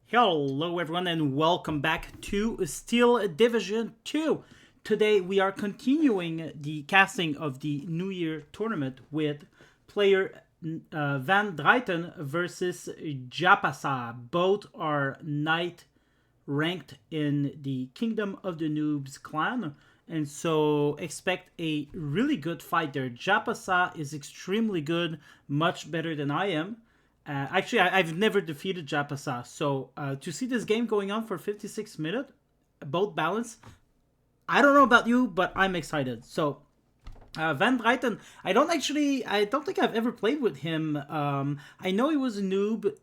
Hello everyone and welcome back to Steel Division 2. Today we are continuing the casting of the New Year tournament with player Van Dryten versus Jaapaasa. Both are knight ranked in the Kingdom of the Noobs clan. And so expect a really good fight there. Jaapaasa is extremely good, much better than I am. Actually, I've never defeated Jaapaasa, so to see this game going on for 56 minutes, both balanced, I don't know about you, but I'm excited. So, Van Dryten, I don't think I've ever played with him. I know he was a noob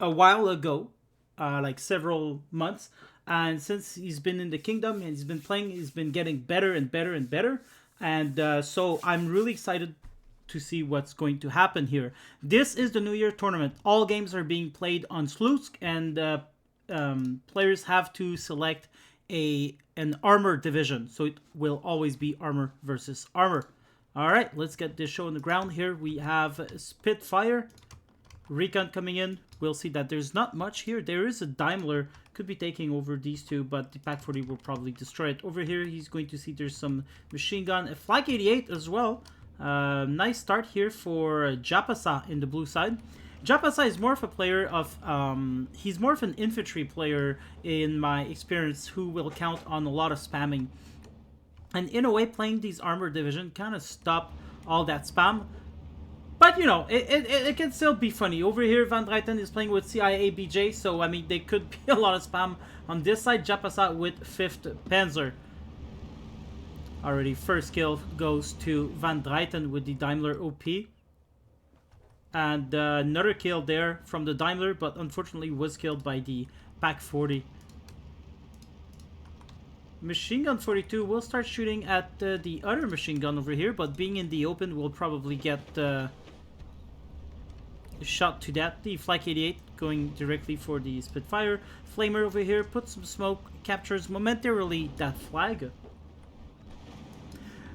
a while ago, like several months, and since he's been in the kingdom and he's been playing, he's been getting better and better and better. And so I'm really excited to see what's going to happen here. This is the New Year tournament. All games are being played on Slutsk, and players have to select an armor division. So it will always be armor versus armor. All right, let's get this show on the ground here. We have Spitfire, Recon coming in. We'll see that there's not much here. There is a Daimler, could be taking over these two, but the Pack 40 will probably destroy it. Over here, he's going to see there's some machine gun, a Flak 88 as well. Nice start here for Jaapaasa in the blue side. Jaapaasa is more of a player of, he's more of an infantry player in my experience who will count on a lot of spamming. And in a way, playing these armor division kind of stop all that spam. But, you know, it can still be funny. Over here, Van Dryten is playing with CIA BJ, so, I mean, there could be a lot of spam. On this side, Jaapaasa with 5th Panzer. Already, first kill goes to Van Dryten with the Daimler OP. And another kill there from the Daimler, but unfortunately was killed by the Pack 40. Machine Gun 42 will start shooting at the other machine gun over here, but being in the open will probably get shot to death. The Flak 88 going directly for the Spitfire. Flamer over here puts some smoke, captures momentarily that flag.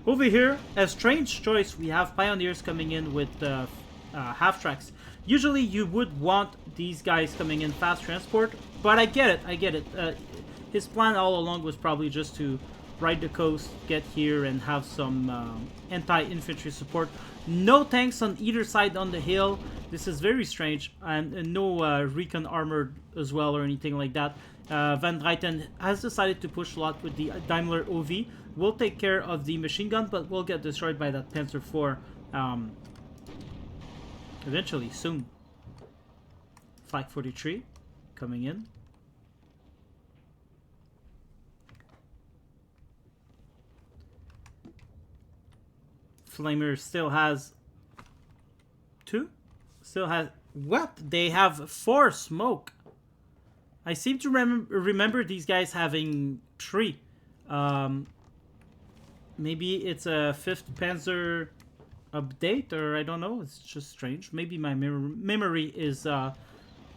Over here, a strange choice, we have Pioneers coming in with half-tracks. Usually you would want these guys coming in fast transport, but I get it. His plan all along was probably just to ride the coast, get here, and have some anti-infantry support. No tanks on either side on the hill. This is very strange, and no recon armor as well or anything like that. Van Dryten has decided to push a lot with the Daimler OV. Will take care of the machine gun, but will get destroyed by that Panzer IV eventually, soon. Flak 43 coming in. Flamer still has 2. Still has... What? They have 4 smoke. I seem to remember these guys having 3. Maybe it's a 5th Panzer update, or I don't know. It's just strange. Maybe my memory is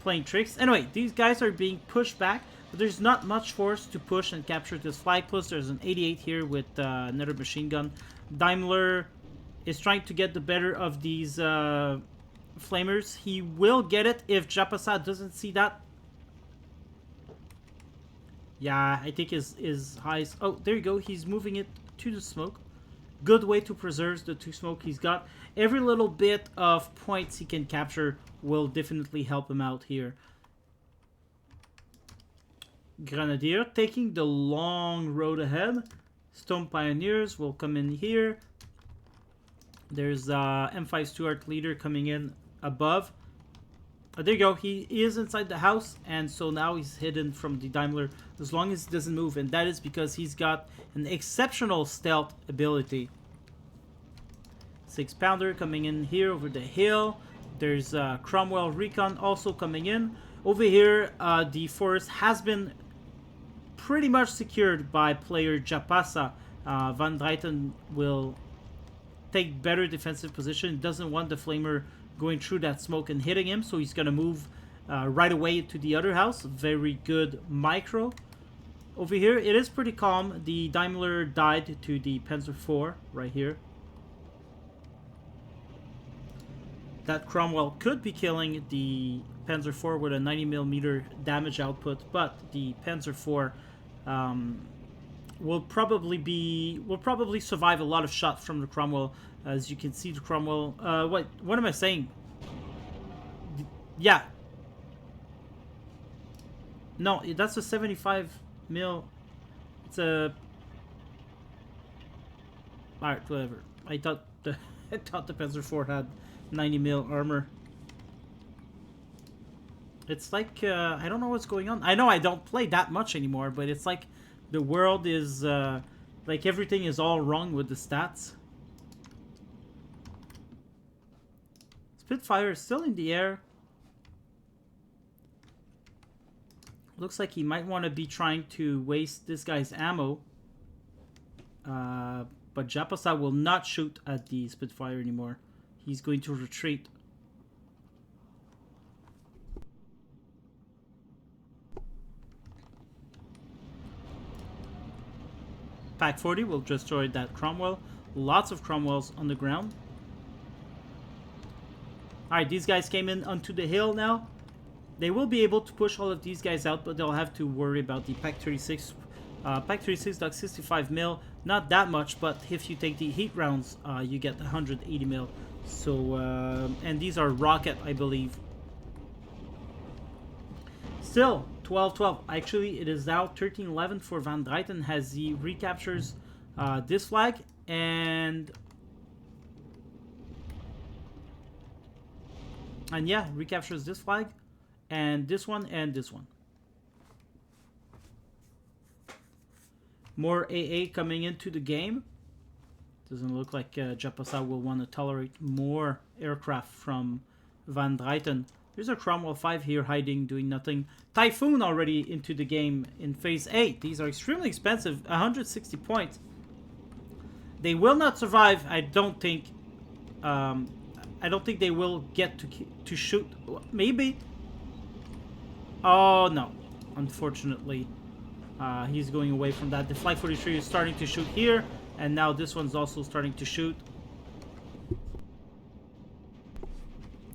playing tricks. Anyway, these guys are being pushed back, but there's not much force to push and capture this flag. Plus, there's an 88 here with another machine gun. Daimler is trying to get the better of these flamers. He will get it if Jaapaasa doesn't see that. Yeah, I think his highs... Oh, there you go. He's moving it to the smoke. Good way to preserve the 2 smoke he's got. Every little bit of points he can capture will definitely help him out here. Grenadier taking the long road ahead. Stone Pioneers will come in here. There's M5 Stuart leader coming in above. There you go. He is inside the house, and so now he's hidden from the Daimler as long as he doesn't move, and that is because he's got an exceptional stealth ability. 6-pounder coming in here over the hill. There's Cromwell Recon also coming in. Over here, the forest has been pretty much secured by player Jaapaasa. Van Dryten will take better defensive position. Doesn't want the Flamer going through that smoke and hitting him, so he's gonna move right away to the other house. Very good micro. Over here, it is pretty calm. The Daimler died to the Panzer IV right here. That Cromwell could be killing the Panzer IV with a 90mm damage output, but the Panzer IV will probably survive a lot of shots from the Cromwell. As you can see, the Cromwell. What am I saying? Yeah. No, that's a 75mm. It's a. Alright, whatever. I thought the Panzer IV had 90mm armor. It's like I don't know what's going on. I know I don't play that much anymore, but it's like the world is like everything is all wrong with the stats. Spitfire is still in the air. Looks like he might want to be trying to waste this guy's ammo. But Jaapaasa will not shoot at the Spitfire anymore. He's going to retreat. Pack 40 will destroy that Cromwell. Lots of Cromwells on the ground. Alright, these guys came in onto the hill now. They will be able to push all of these guys out, but they'll have to worry about the Pack 36. Pack 36 does 65 mil. Not that much, but if you take the heat rounds, you get 180 mil. So, and these are rocket, I believe. Still, 12-12. Actually, it is now 13-11 for Van Dryten as he recaptures this flag. And yeah, recaptures this flag. And this one and this one. More AA coming into the game. Doesn't look like Jaapaasa will want to tolerate more aircraft from Van Dryten. There's a Cromwell 5 here hiding, doing nothing. Typhoon already into the game in phase 8. These are extremely expensive. 160 points. They will not survive, I don't think. I don't think they will get to shoot. Maybe. Oh, no. Unfortunately. He's going away from that. The Flight 43 is starting to shoot here. And now this one's also starting to shoot.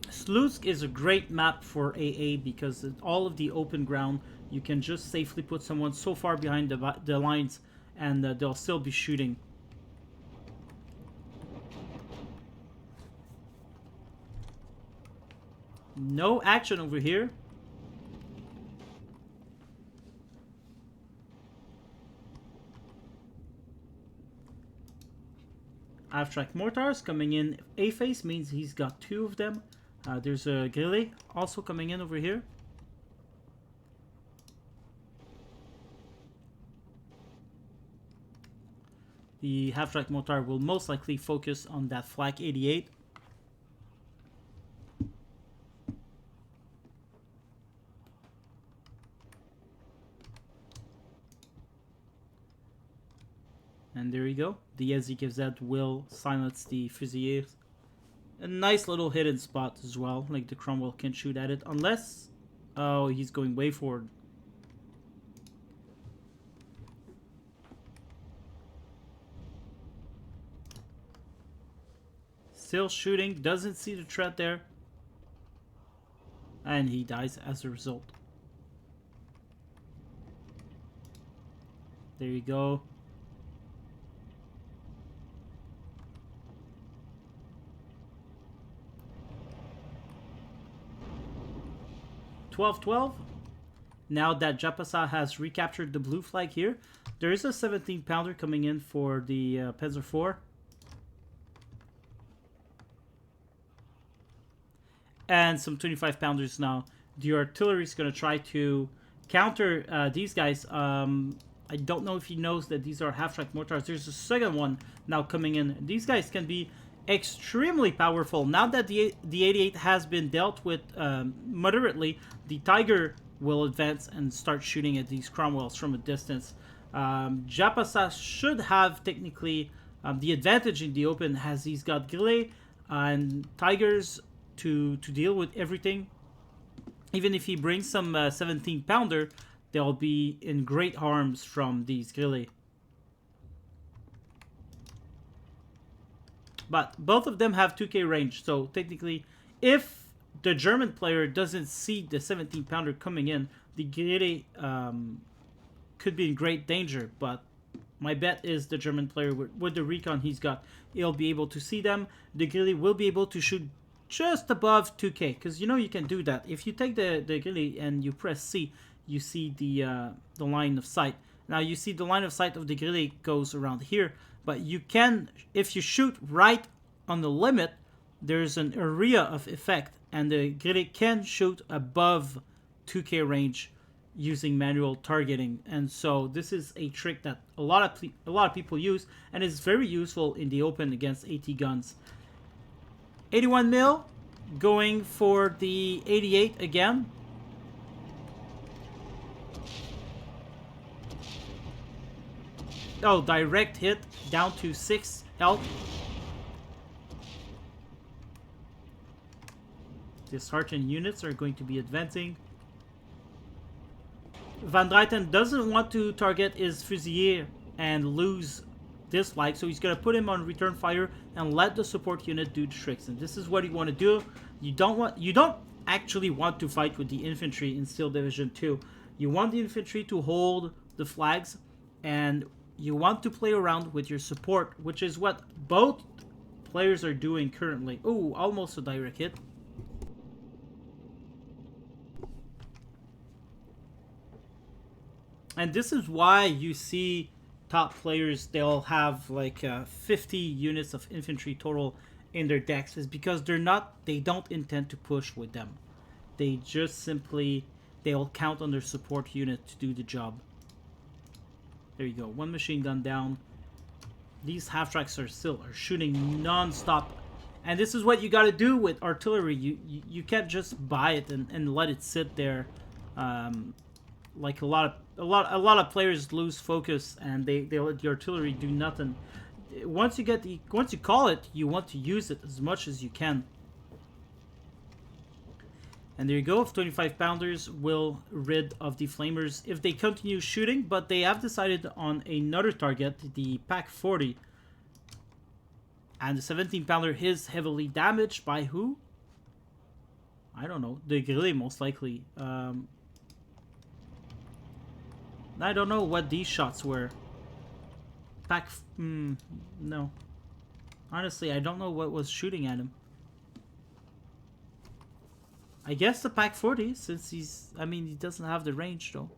Slutsk is a great map for AA because all of the open ground, you can just safely put someone so far behind the lines and they'll still be shooting. No action over here. Half-track mortars coming in A-face means he's got 2 of them. There's a Grille also coming in over here. The half-track mortar will most likely focus on that flak 88. And there you go. The SD2 will silence the Fusiliers. A nice little hidden spot as well. Like the Cromwell can shoot at it. Unless... Oh, he's going way forward. Still shooting. Doesn't see the threat there. And he dies as a result. There you go. 12-12. Now that Jaapaasa has recaptured the blue flag here, there is a 17-pounder coming in for the Panzer IV. And some 25-pounders now. The artillery is going to try to counter these guys. I don't know if he knows that these are half-track mortars. There's a second one now coming in. These guys can be extremely powerful. Now that the 88 has been dealt with moderately, the Tiger will advance and start shooting at these Cromwells from a distance. Jaapaasa should have technically the advantage in the open, as he's got Grille and Tigers to deal with everything. Even if he brings some 17-pounder, they'll be in great harms from these Grille. But both of them have 2k range, so technically, if the German player doesn't see the 17-pounder coming in, the Guerrier could be in great danger. But my bet is the German player, with the recon he's got, he'll be able to see them. The Guerrier will be able to shoot just above 2k, because you know you can do that. If you take the Guerrier and you press C, you see the line of sight. Now you see the line of sight of the Guerrier goes around here, but you can, if you shoot right on the limit, there's an area of effect, and the Guerrier can shoot above 2k range using manual targeting. And so this is a trick that a lot of people use, and is very useful in the open against AT guns. 81 mil, going for the 88 again. Oh, direct hit, down to 6 health. Disheartened units are going to be advancing. Van Dryten doesn't want to target his Fusilier and lose this flag, so he's going to put him on return fire and let the support unit do the tricks. And this is what you want to do. You don't actually want to fight with the infantry in Steel Division 2. You want the infantry to hold the flags, and you want to play around with your support, which is what both players are doing currently. Oh, almost a direct hit. And this is why you see top players, they'll have like 50 units of infantry total in their decks, is because they don't intend to push with them. They just simply, they'll count on their support unit to do the job. There you go, one machine gun down. These half-tracks are shooting non-stop. And this is what you gotta do with artillery. You can't just buy it and let it sit there. Like a lot of players lose focus, and they let the artillery do nothing. Once you call it, you want to use it as much as you can. And there you go. 25 pounders will rid of the flamers if they continue shooting, but they have decided on another target, the Pack 40. And the 17 pounder is heavily damaged by who? I don't know. The Guerrier, most likely. I don't know what these shots were. No. Honestly, I don't know what was shooting at him. I guess the Pack 40, since he doesn't have the range though.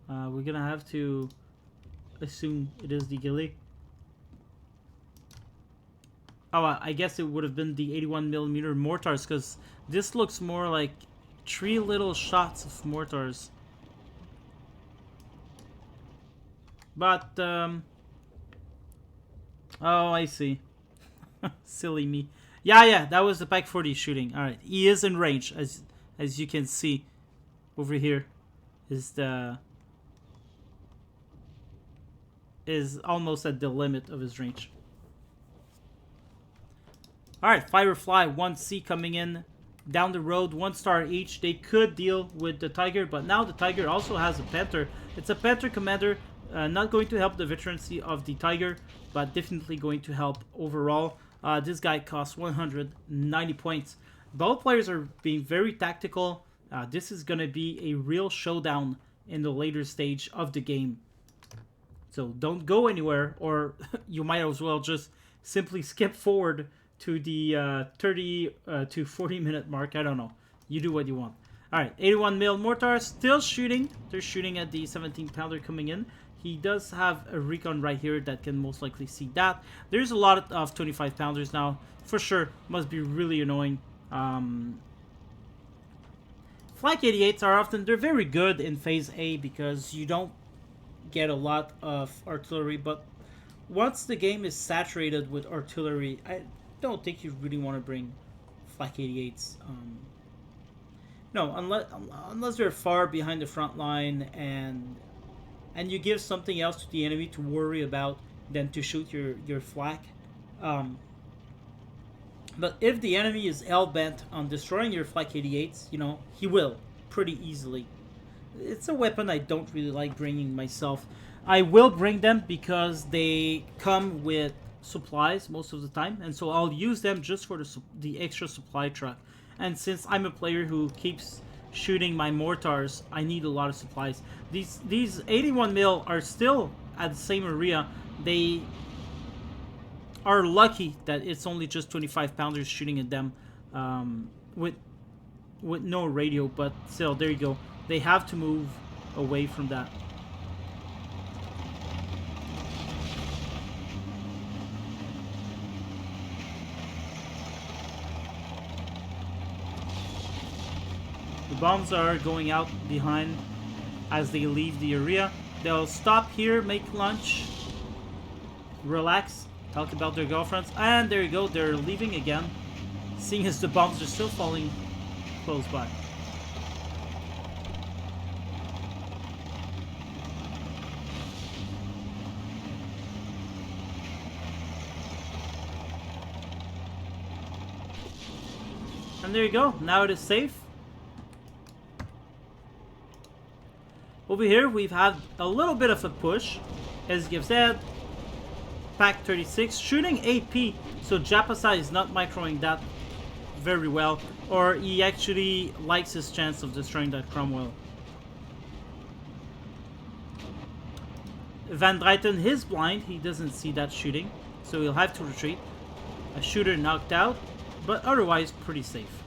We're gonna have to assume it is the Guerrier. Oh, I guess it would have been the 81mm mortars, because this looks more like 3 little shots of mortars. But, oh, I see. Silly me. Yeah, that was the Pack 40 shooting. Alright, he is in range, as you can see. Over here is almost at the limit of his range. Alright, Firefly, 1C coming in. Down the road, 1 star each. They could deal with the Tiger, but now the Tiger also has a Panther. It's a Panther commander. Not going to help the veterancy of the Tiger, but definitely going to help overall. This guy costs 190 points. Both players are being very tactical. This is going to be a real showdown in the later stage of the game. So don't go anywhere, or you might as well just simply skip forward to the 30 to 40 minute mark. I don't know. You do what you want. Alright, 81mm mortar still shooting. They're shooting at the 17 pounder coming in. He does have a recon right here that can most likely see that. There's a lot of 25 pounders now. For sure, must be really annoying. Flak 88s are often, they're very good in phase A because you don't get a lot of artillery. But once the game is saturated with artillery, I don't think you really want to bring Flak 88s. No, unless they're far behind the front line and you give something else to the enemy to worry about than to shoot your flak. But if the enemy is hell-bent on destroying your Flak 88s, you know, he will pretty easily. It's a weapon I don't really like bringing myself. I will bring them because they come with supplies most of the time, and so I'll use them just for the extra supply truck. And since I'm a player who keeps shooting my mortars, I need a lot of supplies. These 81 mil are still at the same area. They are lucky that it's only just 25 pounders shooting at them with no radio, but still, there you go. They have to move away from that. The bombs are going out behind as they leave the area. They'll stop here, make lunch, relax, talk about their girlfriends, and there you go, they're leaving again, seeing as the bombs are still falling close by. And there you go, now it is safe. Over here, we've had a little bit of a push, as you've said. Pack 36, shooting AP, so Jaapaasa is not microing that very well, or he actually likes his chance of destroying that Cromwell. Van Dryten is blind, he doesn't see that shooting, so he'll have to retreat. A shooter knocked out, but otherwise pretty safe.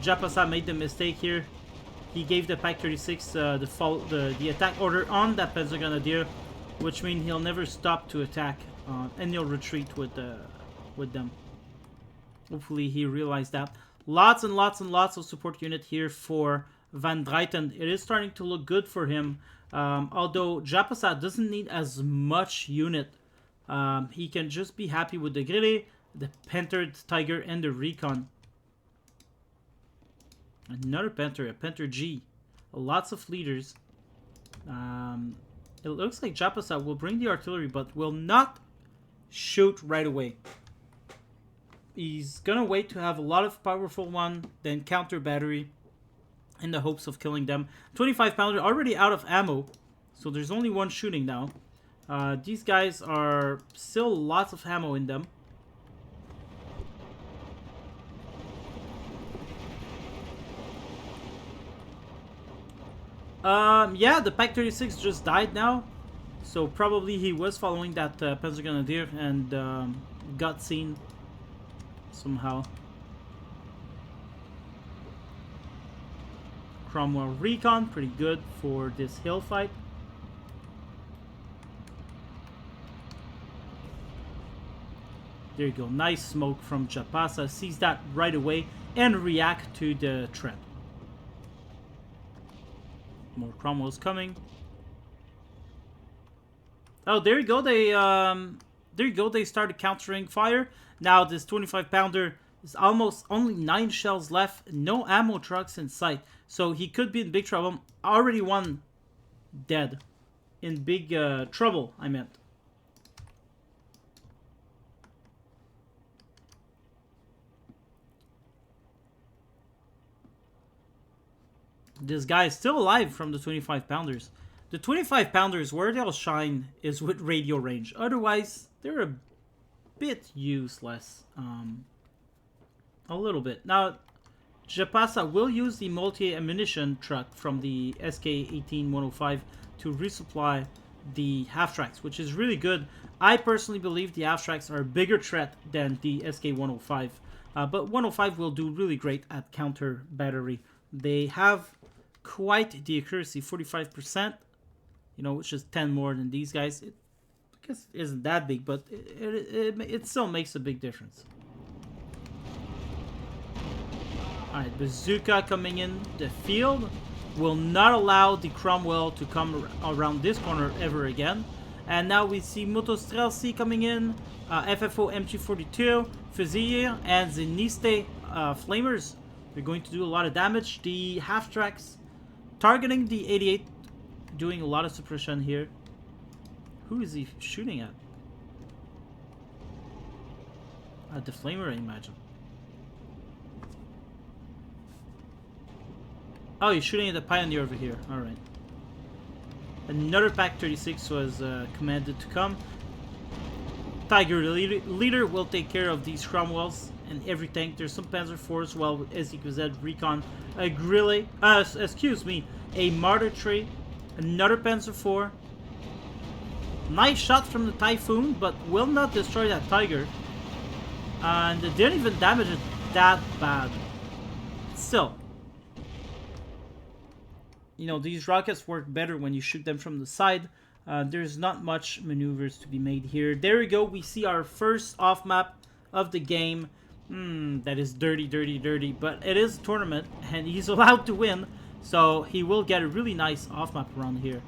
Jaapaasa made the mistake here. He gave the Pack 36 the attack order on that Panzergrenadier, which means he'll never stop to attack, and he'll retreat with them. Hopefully he realized that. Lots and lots and lots of support unit here for Van Dryten. It is starting to look good for him, although Jaapaasa doesn't need as much unit. He can just be happy with the Grillet, the Panther, Tiger, and the Recon. Another Panther, a Panther G. Lots of leaders. It looks like Jaapaasa will bring the artillery, but will not shoot right away. He's gonna wait to have a lot of powerful one, then counter battery, in the hopes of killing them. 25 pounder already out of ammo, so there's only one shooting now. These guys are still lots of ammo in them. Yeah, the Pack 36 just died now, so probably he was following that Panzergrenadier and got seen somehow. Cromwell Recon, pretty good for this hill fight. There you go, nice smoke from Jaapaasa, sees that right away and react to the threat. More Cromwells coming. Oh, there you go. They started countering fire. Now this 25 pounder is almost only 9 shells left. No ammo trucks in sight, so he could be in big trouble. Already one dead. In big trouble, I meant. This guy is still alive from the 25 pounders. The 25 pounders, where they'll shine is with radio range. Otherwise, they're a bit useless. A little bit. Now, Jaapaasa will use the multi-ammunition truck from the SK-18-105 to resupply the half-tracks, which is really good. I personally believe the half-tracks are a bigger threat than the SK-105. But 105 will do really great at counter battery. They have quite the accuracy, 45%, you know, which is 10 more than these guys. It, I guess it isn't that big, but it still makes a big difference. Alright, Bazooka coming in the field. Will not allow the Cromwell to come around this corner ever again. And now we see Motostrelsi coming in, FFO MG42, Fusilier, and Zeniste Flamers. They're going to do a lot of damage. The half-tracks targeting the 88, doing a lot of suppression here. Who is he shooting at? At the Flamer, I imagine. Oh, he's shooting at the Pioneer over here. Alright. Another pack 36 was commanded to come. Tiger leader will take care of these Cromwells and every tank. There's some Panzer IV as well with SD2, Recon, a Grille, excuse me, a Martyr tree, another Panzer IV. Nice shot from the Typhoon, but will not destroy that Tiger. And it didn't even damage it that bad. Still, you know, these rockets work better when you shoot them from the side. There's not much maneuvers to be made here. There we go. We see our first off-map of the game. That is dirty, dirty, dirty. But it is a tournament, and he's allowed to win. So he will get a really nice off-map around here.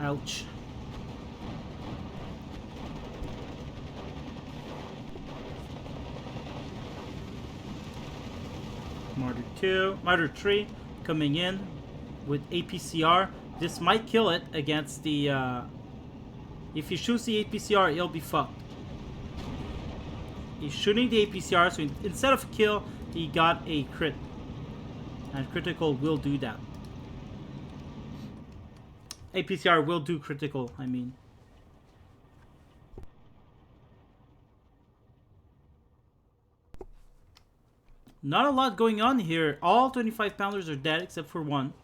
Ouch. Martyr 2, Martyr 3 coming in with APCR. This might kill it against the... if he shoots the APCR, he'll be fucked. He's shooting the APCR, so instead of kill, he got a crit. And critical will do that. APCR will do critical, I mean. Not a lot going on here. All 25 pounders are dead except for one.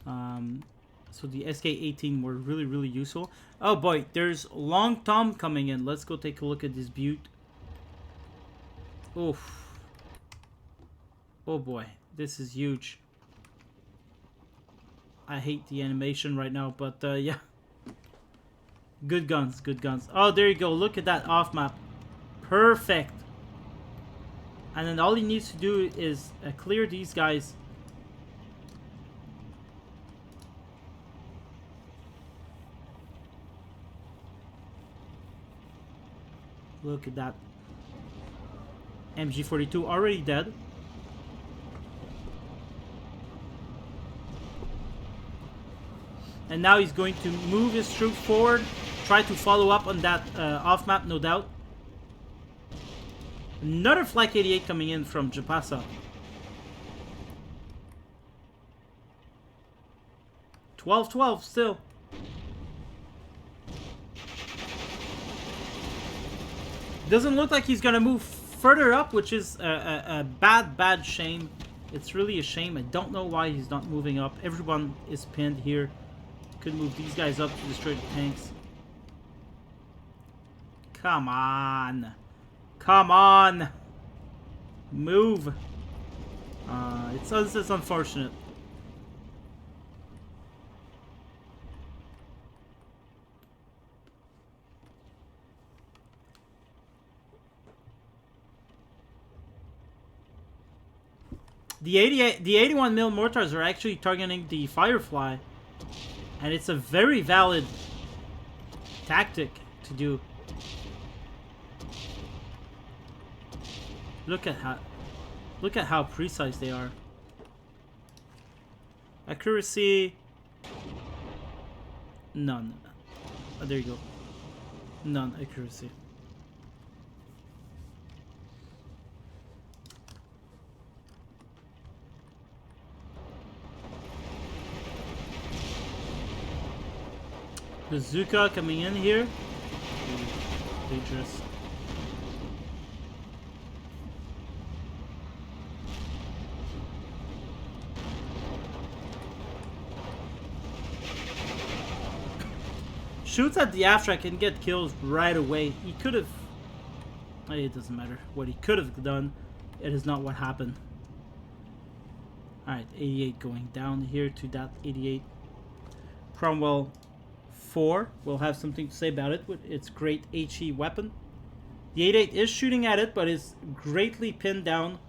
So the SK-18 were really, really useful. Oh boy, there's Long Tom coming in. Let's go take a look at this butte. Oof. Oh boy, this is huge. I hate the animation right now, but yeah. Good guns, good guns. Oh, there you go. Look at that off map. Perfect. And then all he needs to do is clear these guys. Look at that. MG42 already dead. And now he's going to move his troops forward. Try to follow up on that off map, no doubt. Another Flak 88 coming in from Jaapaasa. 12-12 still. Doesn't look like he's gonna move further up, which is a bad shame. It's really a shame. I don't know why he's not moving up. Everyone is pinned here. Could move these guys up to destroy the tanks. Come on. Come on. Move. It's unfortunate. The 81mm mortars are actually targeting the Firefly. And it's a very valid tactic to do. Look at how precise they are. Accuracy, none. Oh, there you go. None accuracy. Bazooka coming in here. Dangerous. Shoots at the Aftrac and get kills right away. He could have... It doesn't matter what he could have done. It is not what happened. Alright, 88 going down here to that 88. Cromwell 4 will have something to say about it with its great HE weapon. The 88 is shooting at it, but is greatly pinned down.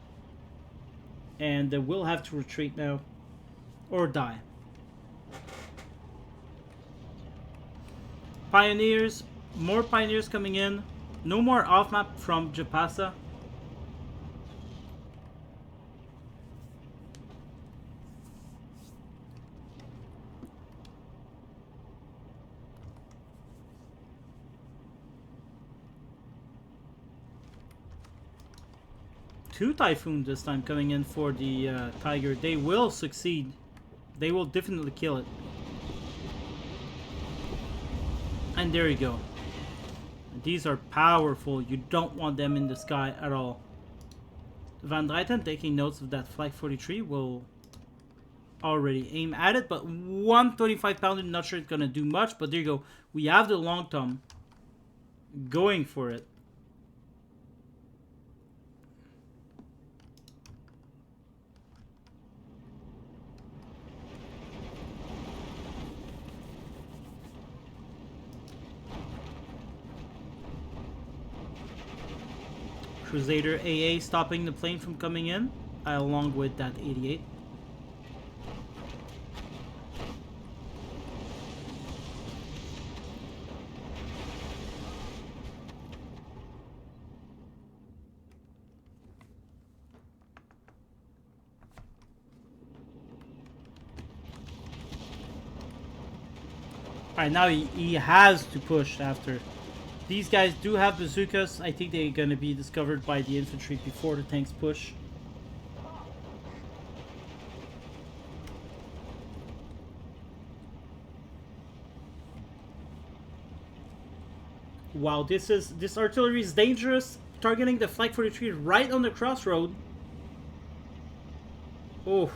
And will have to retreat now. Or die. Pioneers. More Pioneers coming in. No more off-map from Jaapaasa. 2 Typhoon this time coming in for the Tiger. They will succeed. They will definitely kill it. And there you go. These are powerful. You don't want them in the sky at all. Van Dryten, taking notes of that Flag 43, will already aim at it. But 135 pounder, not sure it's going to do much. But there you go. We have the Long Tom going for it. Crusader AA stopping the plane from coming in, along with that 88. Alright, now he has to push after. These guys do have bazookas. I think they're going to be discovered by the infantry before the tanks push. Wow, this artillery is dangerous. Targeting the Flag 43 right on the crossroad. Oh.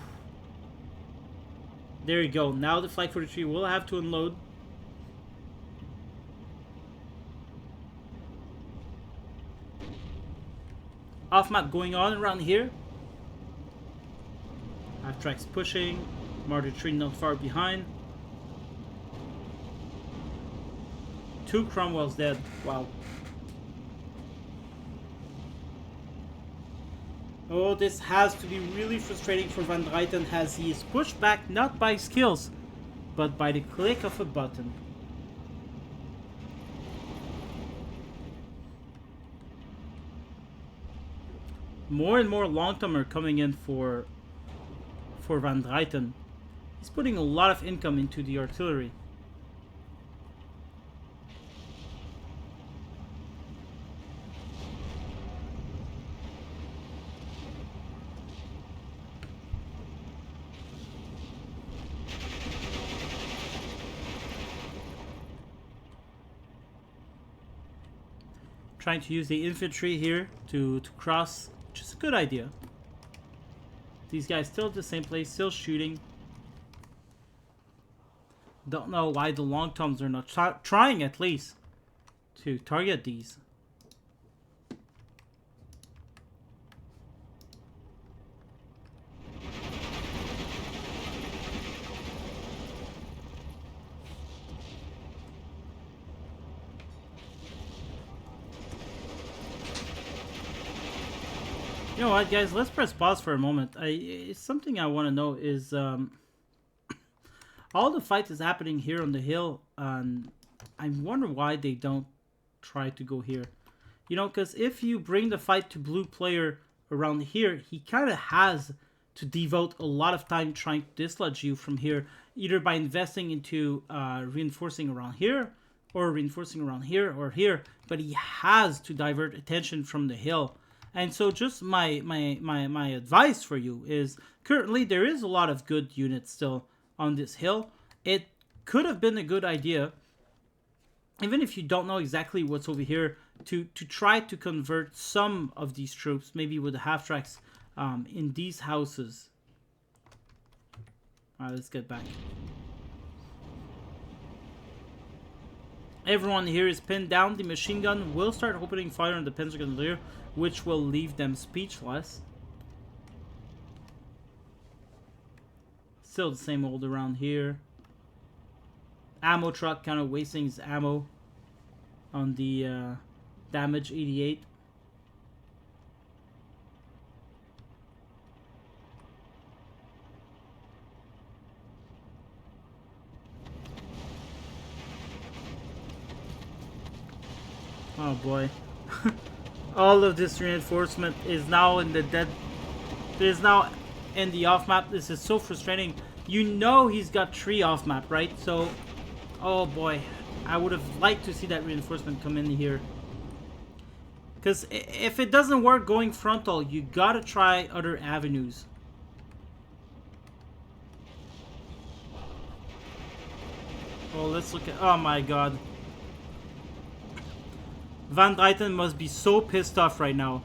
There you go. Now the Flag 43 will have to unload. Off map going on around here. Half tracks pushing. Martyr tree not far behind. 2 Cromwell's dead. Wow. Oh, this has to be really frustrating for Van Dryten as he is pushed back not by skills, but by the click of a button. More and more long-term are coming in for Van Dryten. He's putting a lot of income into the artillery. Trying to use the infantry here to cross. Which is a good idea. These guys still at the same place, still shooting. Don't know why the long toms are not trying at least to target these. You know what, guys? Let's press pause for a moment. Something I want to know is all the fight is happening here on the hill, and I wonder why they don't try to go here. You know, because if you bring the fight to blue player around here, he kind of has to devote a lot of time trying to dislodge you from here, either by investing into reinforcing around here, or reinforcing around here or here. But he has to divert attention from the hill. And so just my advice for you is currently there is a lot of good units still on this hill. It could have been a good idea, even if you don't know exactly what's over here, to try to convert some of these troops, maybe with the half tracks in these houses. Alright, let's get back. Everyone here is pinned down. The machine gun will start opening fire on the Pentagon, which will leave them speechless. Still the same old around here. Ammo truck kind of wasting his ammo on the damage 88. Oh boy. All of this reinforcement is now in the dead. It is now in the off map. This is so frustrating. You know he's got 3 off map, right? So, oh boy. I would have liked to see that reinforcement come in here. Because if it doesn't work going frontal, you gotta try other avenues. Oh, let's look at... Oh my god. Van Dryten must be so pissed off right now.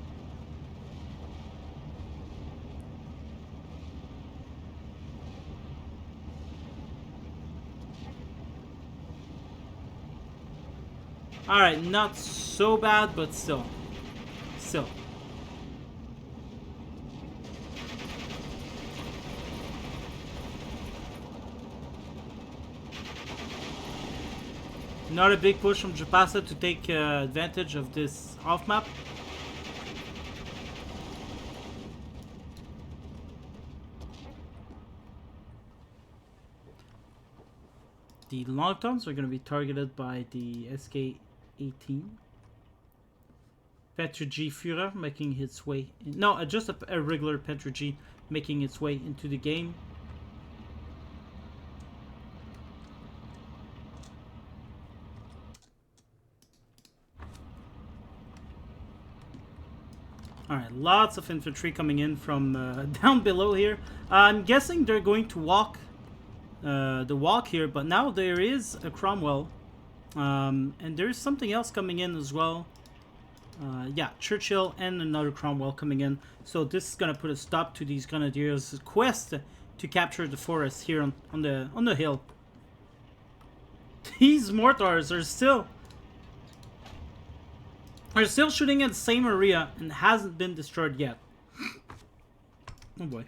Alright, not so bad, but still. Still. Not a big push from Jaapaasa to take advantage of this off-map. The long toms are going to be targeted by the SK-18. Petri G Führer making its way in. No, just a regular Petri G making its way into the game. Alright, lots of infantry coming in from down below here. I'm guessing they're going to walk the walk here, but now there is a Cromwell. And there's something else coming in as well. Yeah, Churchill and another Cromwell coming in. So this is going to put a stop to these Grenadiers' quest to capture the forest here on the hill. These mortars are still shooting at the same area and hasn't been destroyed yet. Oh boy.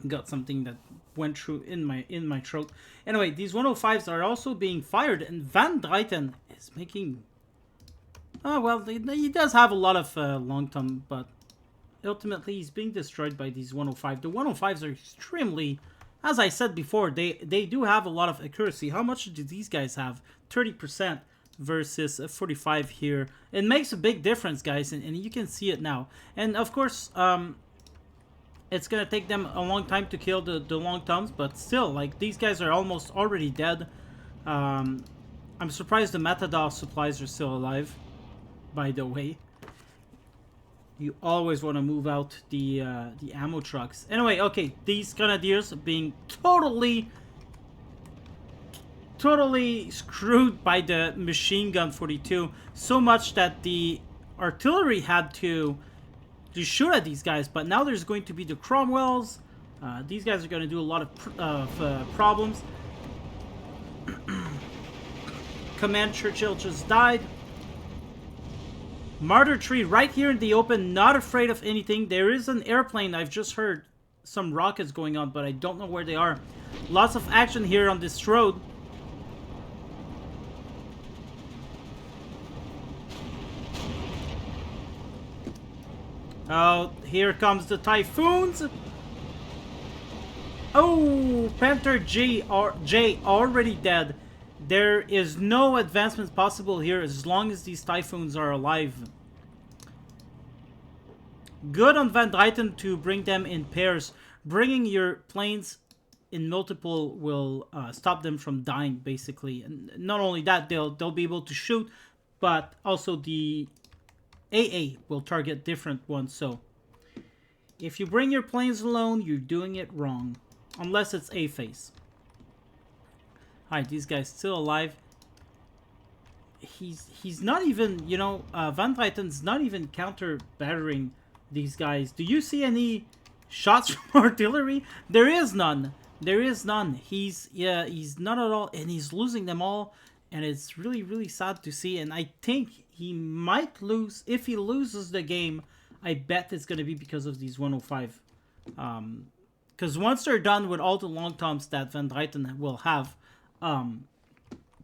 Got something that went through in my throat. Anyway, these 105s are also being fired, and Van Dryten is making... Oh, well, he does have a lot of long tom, but ultimately he's being destroyed by these 105. The 105s are extremely... As I said before, they do have a lot of accuracy. How much do these guys have? 30% versus 45 here. It makes a big difference, guys, and you can see it now. And, of course, it's going to take them a long time to kill the long toms, but still, like, these guys are almost already dead. I'm surprised the Matador supplies are still alive, by the way. You always want to move out the ammo trucks. Anyway, okay, these Grenadiers are being totally screwed by the machine gun 42. So much that the artillery had to shoot at these guys. But now there's going to be the Cromwells. These guys are going to do a lot of problems. Command Churchill just died. Martyr Tree right here in the open, not afraid of anything. There is an airplane. I've just heard some rockets going on, but I don't know where they are. Lots of action here on this road. Oh, here comes the Typhoons. Oh, Panther J already dead. There is no advancement possible here as long as these Typhoons are alive. Good on Van Dryten to bring them in pairs. Bringing your planes in multiple will stop them from dying, basically. And not only that, they'll be able to shoot, but also the AA will target different ones. So if you bring your planes alone, you're doing it wrong. Unless it's A-phase. Alright, these guys still alive. He's not even, you know, Van Dryten's not even counter-battering these guys. Do you see any shots from artillery? There is none. There is none. He's not at all, and he's losing them all. And it's really, really sad to see. And I think he might lose. If he loses the game, I bet it's going to be because of these 105. Because once they're done with all the long toms that Van Dryten will have,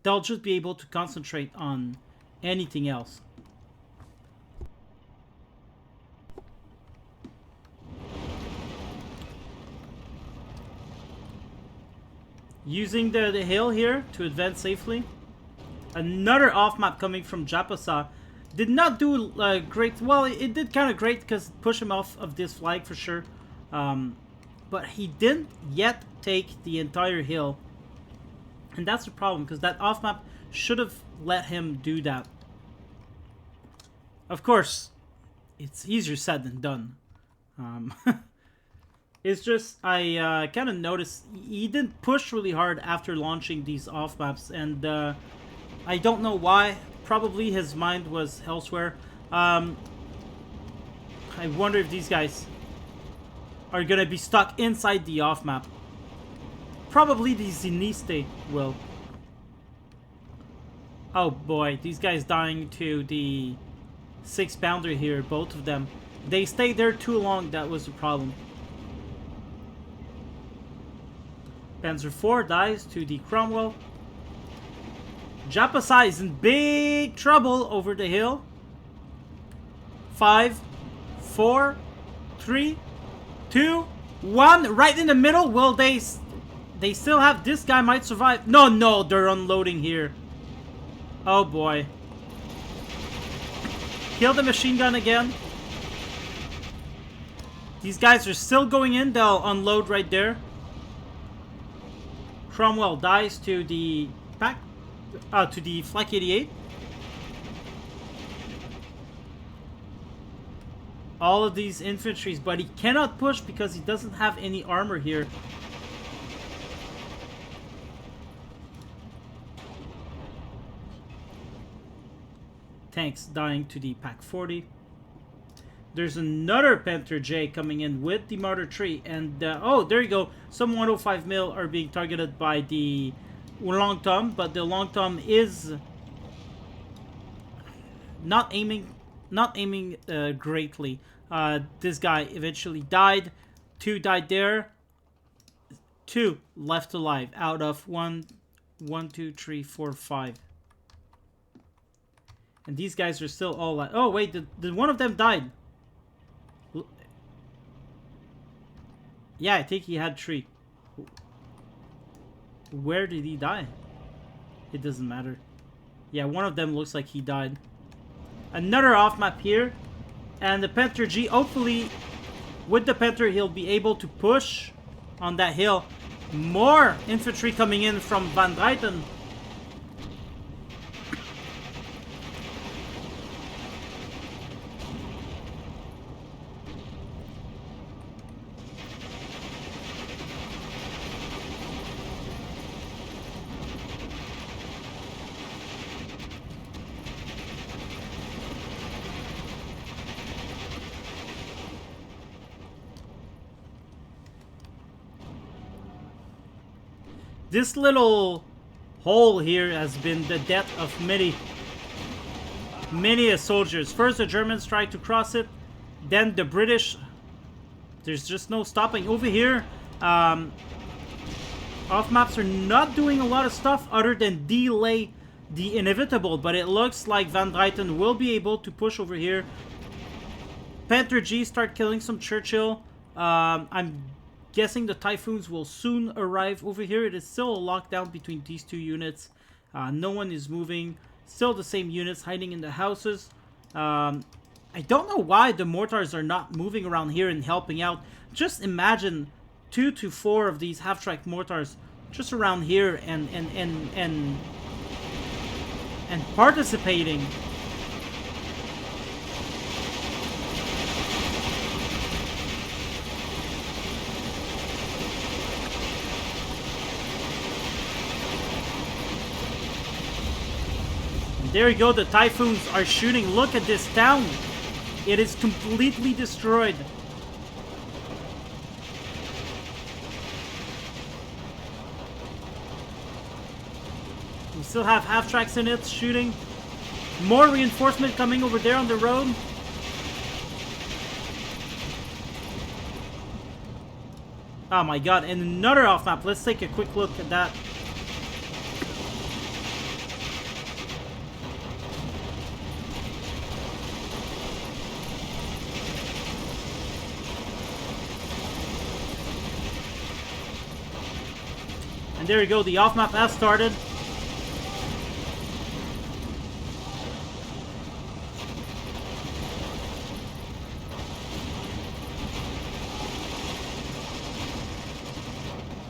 they'll just be able to concentrate on anything else. Using the hill here to advance safely. Another off-map coming from Jaapaasa. Did not do great. Well, it did kind of great because push him off of this flag for sure. But he didn't yet take the entire hill. And that's the problem, because that off-map should have let him do that. Of course, it's easier said than done. It's just, I kind of noticed he didn't push really hard after launching these off maps, and I don't know why. Probably his mind was elsewhere. I wonder if these guys are gonna be stuck inside the off map. Probably the Zeniste will. Oh boy, these guys dying to the 6 boundary here, both of them. They stayed there too long, that was the problem. Panzer IV dies to the Cromwell. Jaapaasa is in big trouble over the hill. 5, 4, 3, 2, 1. Right in the middle. Will they still have... This guy might survive. No, they're unloading here. Oh boy. Kill the machine gun again. These guys are still going in. They'll unload right there. Cromwell dies to the pack, to the Flak 88. All of these infantries, but he cannot push because he doesn't have any armor here. Tanks dying to the Pack 40. There's another Panther J coming in with the Martyr Tree, and oh, there you go. Some 105 mil are being targeted by the Long Tom, but the Long Tom is not aiming greatly. This guy eventually died. 2 died there. 2 left alive out of 1, 2, 3, 4, 5. And these guys are still all alive. Oh wait, did one of them died? Yeah, I think he had 3. Where did he die? It doesn't matter. Yeah, one of them looks like he died. Another off map here. And the Panther G, hopefully, with the Panther, he'll be able to push on that hill. More infantry coming in from Van Dryten. This little hole here has been the death of many soldiers. First the Germans tried to cross it, then the British. There's just no stopping. Over here, off maps are not doing a lot of stuff other than delay the inevitable, but it looks like Van Dryten will be able to push over here. Panther G start killing some Churchill. I'm guessing the Typhoons will soon arrive over here. It is still a lockdown between these 2 units. No one is moving. Still the same units hiding in the houses. I don't know why the mortars are not moving around here and helping out. Just imagine 2 to 4 of these half-track mortars just around here and participating. There you go, the Typhoons are shooting. Look at this town. It is completely destroyed. We still have half-tracks in it shooting. More reinforcement coming over there on the road. Oh my god, and another off-map. Let's take a quick look at that. And there you go, the off-map has started.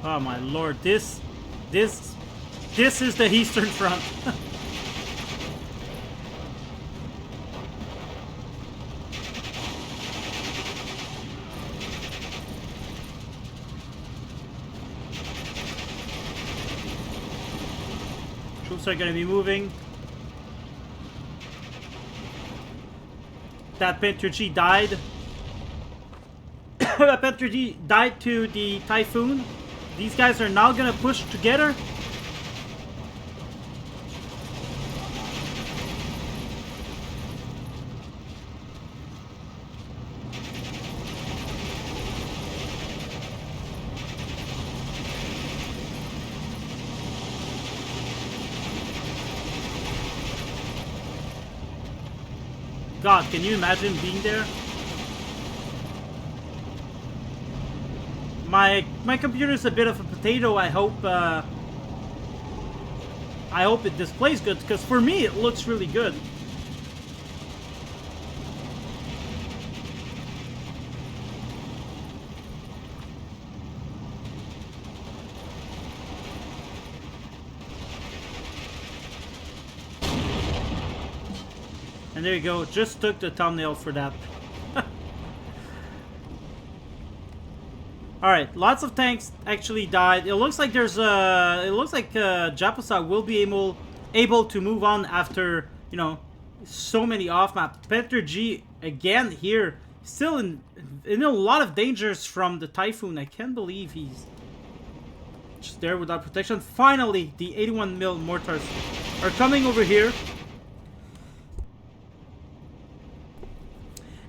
Oh my lord, this is the Eastern Front. units are going to be moving. That Panther G died. That Panther G died to the Typhoon. These guys are now going to push together. God, can you imagine being there? My computer's a bit of a potato. I hope it displays good, because for me it looks really good. And there you go, just took the thumbnail for that. Alright, lots of tanks actually died. It looks like there's Jaapaasa will be able to move on after, you know, so many off-map. Panther G again here, still in a lot of dangers from the Typhoon. I can't believe he's just there without protection. Finally, the 81mm mortars are coming over here.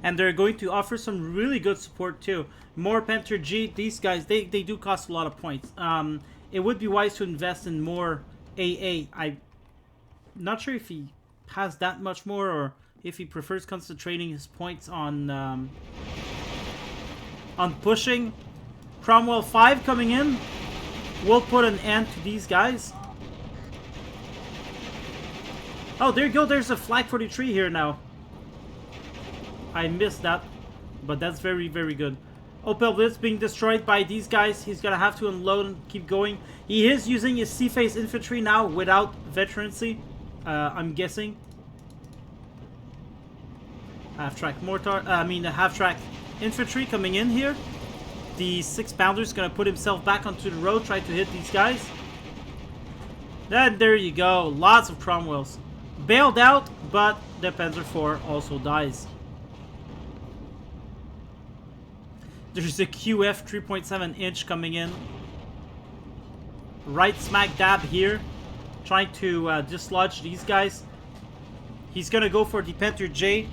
And they're going to offer some really good support too. More Panther G. These guys, they do cost a lot of points. It would be wise to invest in more AA. I'm not sure if he has that much more, or if he prefers concentrating his points on pushing. Cromwell 5 coming in will put an end to these guys. Oh, there you go. There's a Flag 43 here now. I missed that, but that's very, very good. Opel Blitz being destroyed by these guys. He's going to have to unload and keep going. He is using his C-phase infantry now without veterancy, I'm guessing. Half-track mortar, half-track infantry coming in here. The 6-pounder is going to put himself back onto the road, try to hit these guys. Then there you go. Lots of Cromwells. Bailed out, but the Panzer IV also dies. There's a QF 3.7 inch coming in. Right smack dab here. Trying to dislodge these guys. He's going to go for the Panther J.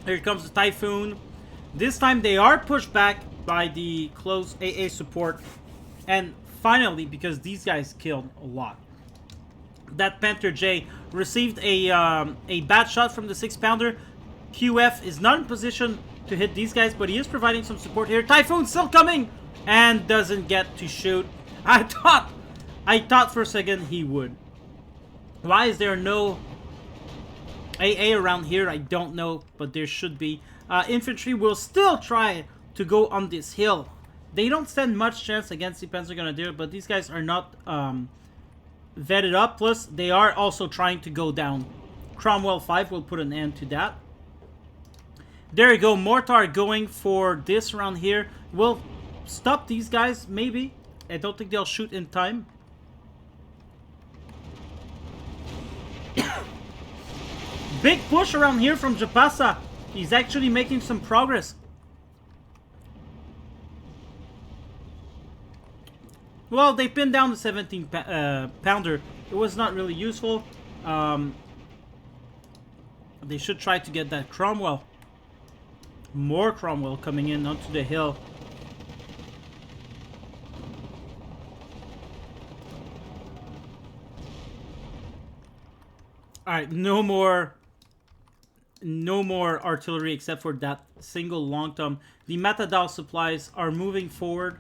Here comes the Typhoon. This time they are pushed back by the close AA support. And finally, because these guys killed a lot, that Panther J received a bad shot from the 6-pounder. QF is not in position to hit these guys, but he is providing some support here. Typhoon still coming and doesn't get to shoot. I thought for a second he would. Why is there no AA around here? I don't know, but there should be. Infantry will still try to go on this hill. They don't stand much chance against the Panzer Grenadier, but these guys are not vetted up. Plus, they are also trying to go down. Cromwell 5 will put an end to that. There you go. Mortar going for this round here. Will stop these guys, maybe. I don't think they'll shoot in time. Big push around here from Jaapaasa. He's actually making some progress. Well, they pinned down the 17-pounder. It was not really useful. They should try to get that Cromwell. More Cromwell coming in onto the hill. Alright, no more no more artillery except for that single long tom. The Matador supplies are moving forward.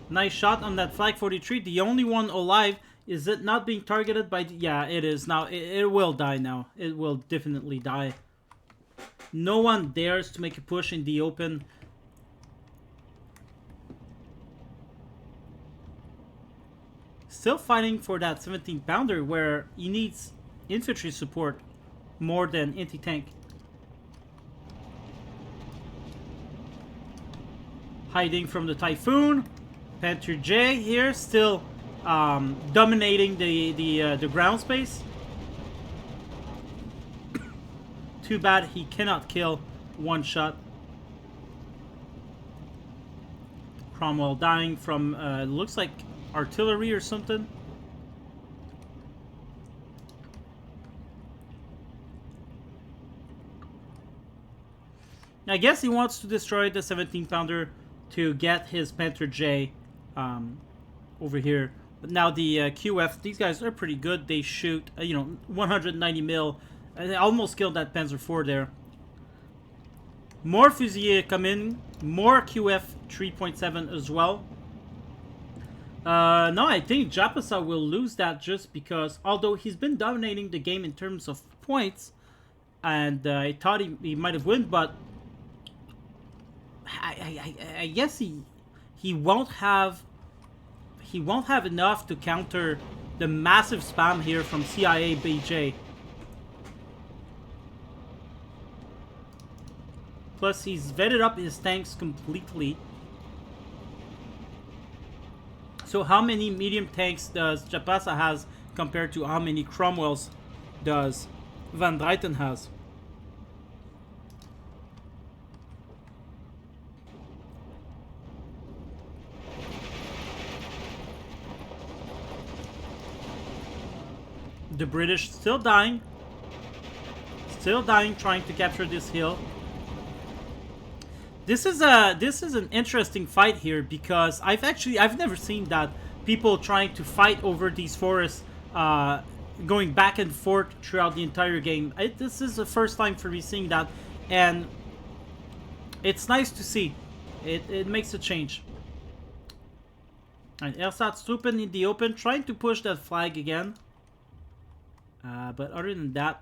Nice shot on that flag 43. The only one alive. Is it not being targeted by... Yeah, it is now. It will die now. It will definitely die. No one dares to make a push in the open. Still fighting for that 17-pounder where he needs infantry support more than anti-tank. Hiding from the Typhoon. Panther J here still dominating the ground space. Too bad he cannot kill one shot. Cromwell dying from looks like artillery or something. I guess he wants to destroy the 17-pounder to get his Panther J over here. But now the QF, these guys are pretty good. They shoot, 190 mil. I almost killed that Panzer IV there. More Fusilier come in. More QF 3.7 as well. No, I think Jaapaasa will lose that just because, although he's been dominating the game in terms of points, and I thought he might have won, but I guess he won't have enough to counter the massive spam here from CIA BJ. Plus, he's vetted up his tanks completely. So how many medium tanks does Jaapaasa has compared to how many Cromwells does Van Dryten has? The British still dying, trying to capture this hill. This is an interesting fight here because I've never seen that people trying to fight over these forests, going back and forth throughout the entire game. This is the first time for me seeing that, and it's nice to see. It makes a change. And Ersatz-Truppen in the open, trying to push that flag again. But other than that,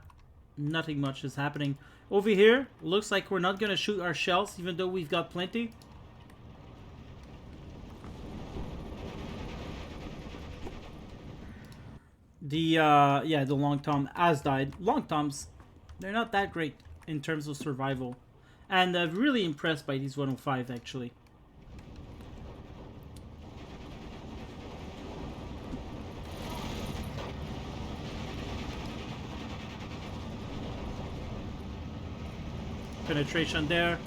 nothing much is happening. Over here, looks like we're not going to shoot our shells, even though we've got plenty. The Long Tom has died. Long Toms, they're not that great in terms of survival. And I'm really impressed by these 105, actually. Penetration there.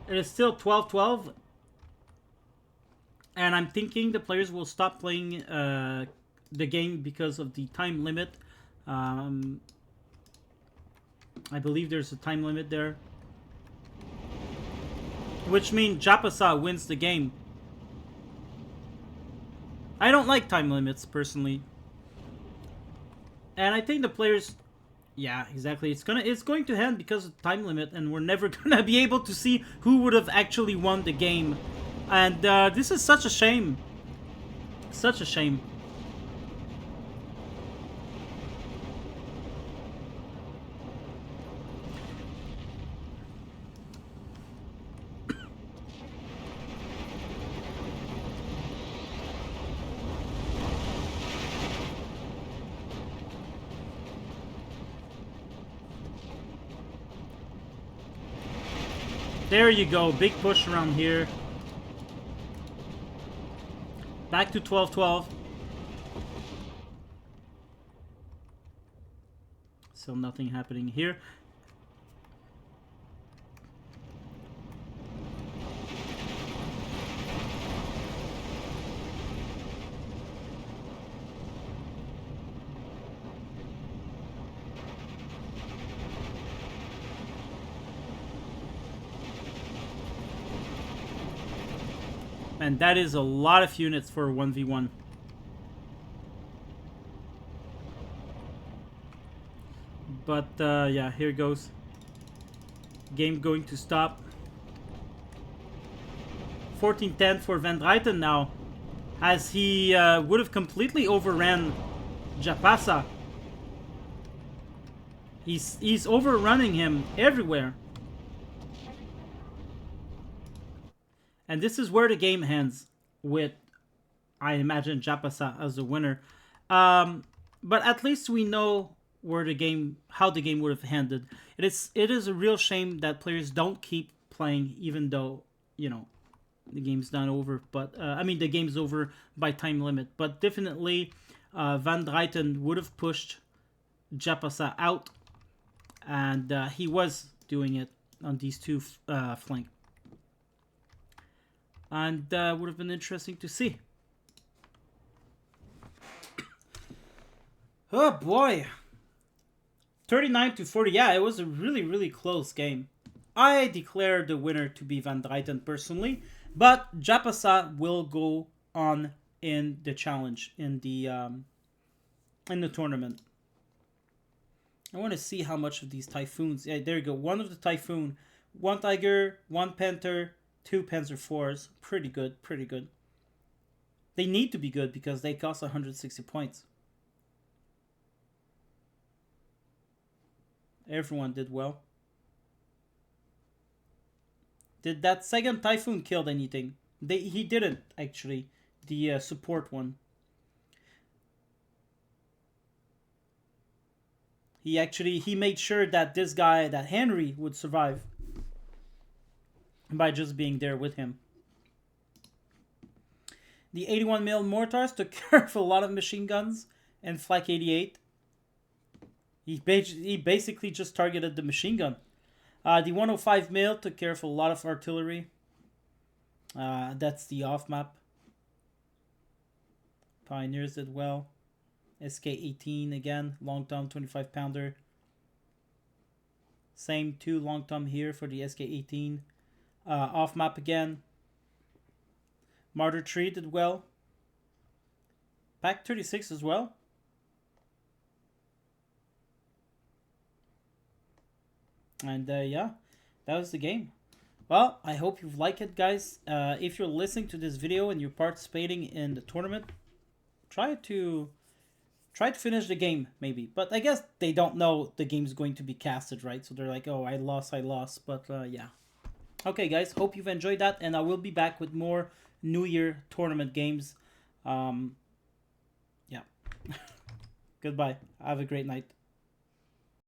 It is still 12-12, and I'm thinking the players will stop playing the game because of the time limit. I believe there's a time limit there, which means Jaapaasa wins the game. I don't like time limits personally, and I think the players. Yeah, exactly. It's going to end because of time limit, and we're never gonna be able to see who would have actually won the game. And this is such a shame. Such a shame. There you go, big push around here. Back to 12-12. Still nothing happening here. And that is a lot of units for a 1v1. But yeah, here goes. Game going to stop. 14-10 for Van Dryten now, as he would have completely overran Jaapaasa. He's overrunning him everywhere. And this is where the game ends, with, I imagine, Jaapaasa as the winner. But at least we know where the game, how the game would have ended. It is a real shame that players don't keep playing, even though, you know, the game's not over. But I mean, the game's over by time limit. But definitely, Van Dryten would have pushed Jaapaasa out, and he was doing it on these two flanks. And would have been interesting to see. Oh boy. 39-40. Yeah, it was a really, really close game. I declare the winner to be Van Dryten personally, but Jaapaasa will go on in the challenge, in the tournament. I want to see how much of these typhoons. Yeah, there you go. One of the typhoon, one tiger, one panther, 2 Panzer IVs. Pretty good, pretty good. They need to be good because they cost 160 points. Everyone did well. Did that second typhoon kill anything? He didn't, actually. The support one. He made sure that this guy, that Henry, would survive by just being there with him. The 81mm mortars took care of a lot of machine guns and Flak 88. He basically just targeted the machine gun. The 105mm took care of a lot of artillery. That's the off map. Pioneers did well. SK-18 again, long tom 25 pounder. Same 2 long tom here for the SK-18. Off map again. Martyr 3 did well. Pack 36 as well. And yeah, that was the game. Well, I hope you've liked it, guys. If you're listening to this video and you're participating in the tournament, try to finish the game, maybe. But I guess they don't know the game's going to be casted, right? So they're like, oh, I lost. But yeah. Okay, guys, hope you've enjoyed that. And I will be back with more New Year tournament games. Yeah. Goodbye. Have a great night.